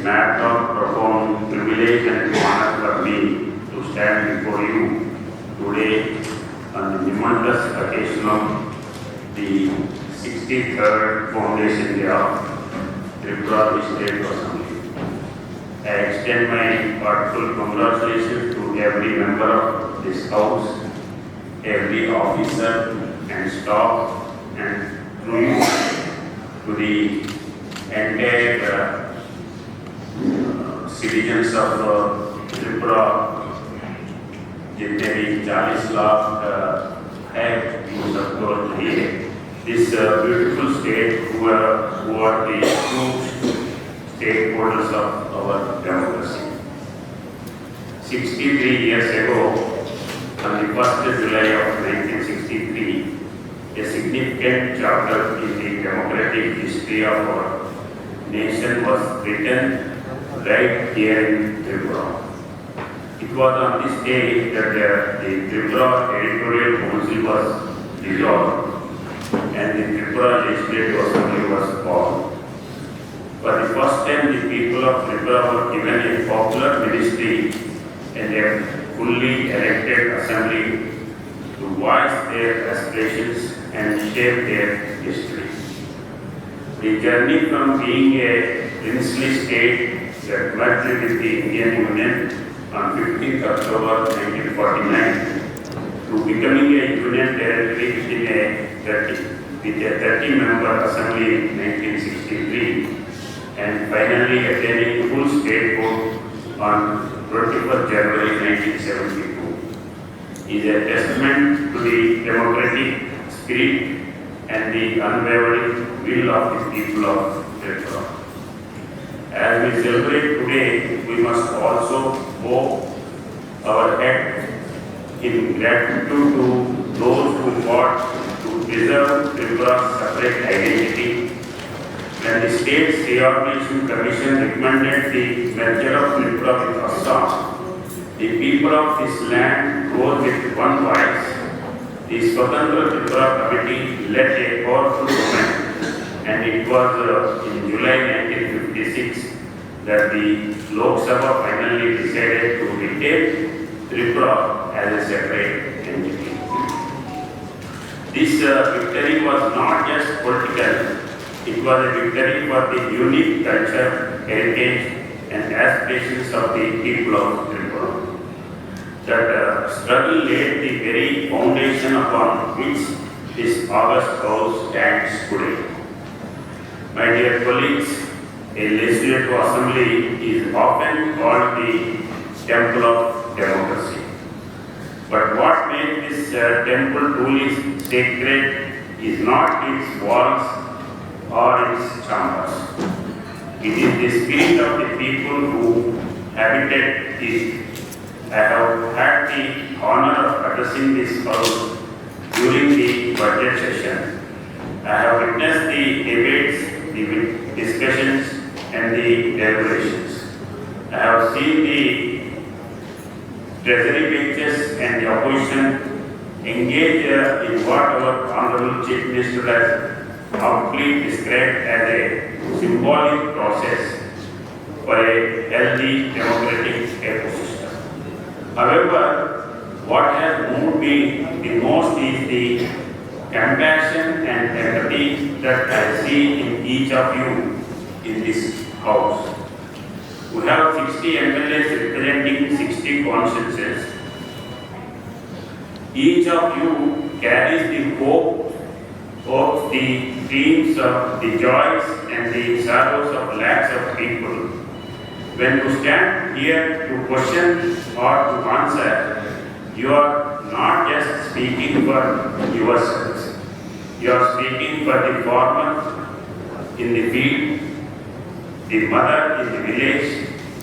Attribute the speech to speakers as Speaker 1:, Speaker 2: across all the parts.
Speaker 1: matter of profound privilege and honor for me to stand before you today on the momentous occasion of the 63rd Foundation Day of Tripura Legislative Assembly. I extend my heartfelt congratulations to every member of this House, every officer and staff, and through you to the entire citizens of Tripura, Jitendra, 40 lakh have used of here. This beautiful state who are the true stakeholders of our democracy. 63 years ago, on the 1st July of 1963, a significant chapter in the democratic history of our nation was written right here in Tripura. It was on this day that the Tripura Editorial Council was dissolved and the Tripura Legislative Assembly was formed. For the first time, the people of Tripura were given a popular ministry and a fully elected assembly to voice their aspirations and shape their history. The journey from being a princely state that merged with the Indian Union on 15th October 1949 to becoming a union territory with a 30-member assembly in 1963 and finally attaining full statehood on 21st January 1972 is a testament to the democratic spirit and the unwavering will of the people of Tripura. As we celebrate today, we must also bow our head in gratitude to those who fought to preserve Tripura's separate identity. When the State's Reorganization Commission recommended the merger of Tripura with Assam, the people of this land rose with one voice. The Swatantra Tripura Committee led a powerful movement, and it was in July 1956 that the Lok Sabha finally decided to retain Tripura as a separate entity. This victory was not just political, it was a victory for the unique culture, heritage, and aspirations of the people of Tripura. That struggle laid the very foundation upon which this August House stands today. My dear colleagues, a legislative assembly is often called the temple of democracy. But what makes this temple truly sacred is not its walls or its chambers. It is the spirit of the people who habitate it. I have had the honor of addressing this house during the budget session. I have witnessed the debates, the discussions, and the deliberations. I have seen the treasury benches and the opposition engage in what our Honorable Chief Minister has aptly described as a symbolic process for a healthy democratic ecosystem. However, what has moved me the most is the compassion and empathy that I see in each of you in this house. We have 60 MLAs representing 60 constituencies. Each of you carries the hope of the dreams of the joys and the sorrows of lakhs of people. When you stand here to question or to answer, you are not just speaking for yourselves. You are speaking for the farmer in the field, the mother in the village,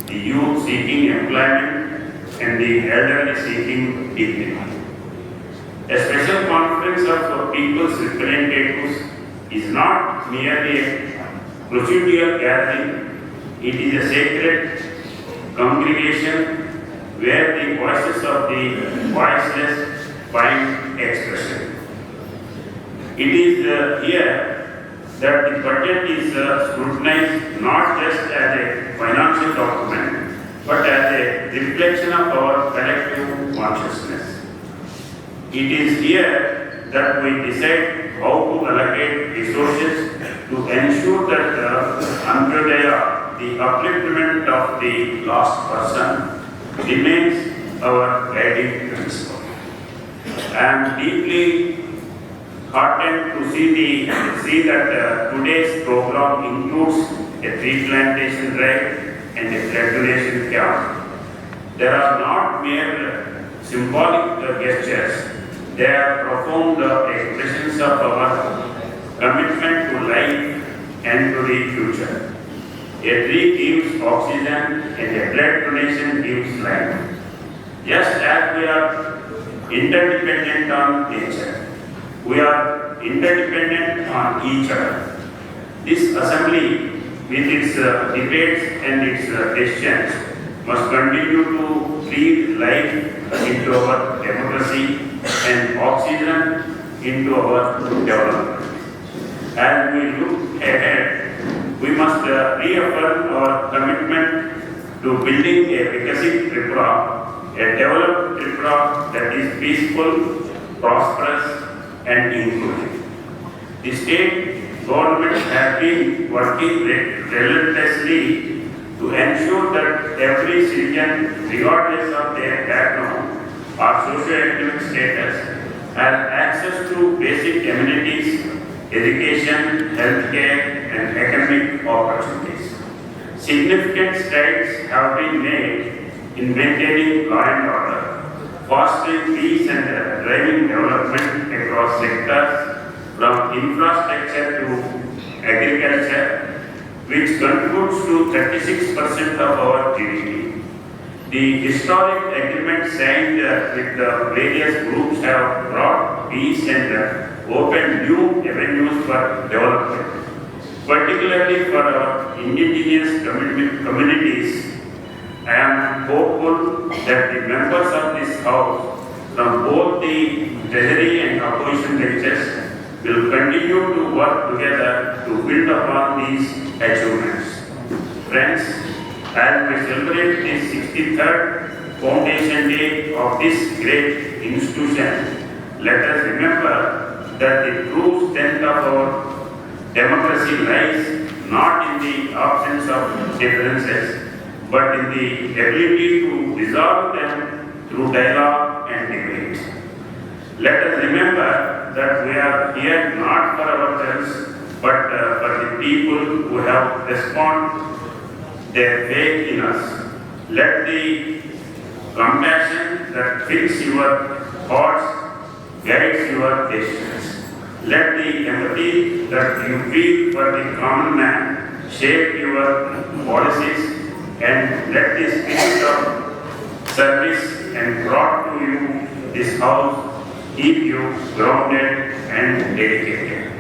Speaker 1: the youth seeking employment, and the elderly seeking dignity. A special conference of people's representatives is not merely a procedural gathering. It is a sacred congregation where the voices of the voiceless find expression. It is here that the budget is scrutinized not just as a financial reflection of our collective consciousness. It is here that we decide how to allocate resources to ensure that Antyodaya, the upliftment of the last person, remains our guiding principle. I am deeply heartened to see that today's program includes a tree plantation drive and a flood donation camp. There are not mere symbolic gestures, they are profound expressions of our commitment to life and to the future. A tree gives oxygen and a blood donation gives life. Just as we are interdependent on nature, we are interdependent on each other. This assembly, with its debates and its decisions, must continue to breathe life into our democracy and oxygen into our development. As we look ahead, we must reaffirm our commitment to building a Viksit Tripura, a developed Tripura that is peaceful, prosperous, and inclusive. The state government has been working relentlessly to ensure that every citizen, regardless of their background or socio-economic status, has access to basic amenities, education, healthcare, and economic opportunities. Significant strides have been made in maintaining law and order, fostering peace and driving development across sectors from infrastructure to agriculture, which contributes to 36% of our GDP. The historic agreement signed with the various groups have brought peace and opened new avenues for development, particularly for our indigenous communities. I am hopeful that the members of this House from both the Treasury and opposition benches will continue to work together to build upon these achievements. Friends, as we celebrate the 63rd Foundation Day of this great institution, let us remember that the true strength of our democracy lies not in the absence of differences, but in the ability to resolve them through dialogue and debate. Let us remember that we are here not for ourselves, but for the people who have responded their faith in us. Let the compassion that fills your hearts guides your decisions. Let the empathy that you feel for the common man shape your policies, and let the spirit of service and brought to you this house keep you grounded and dedicated.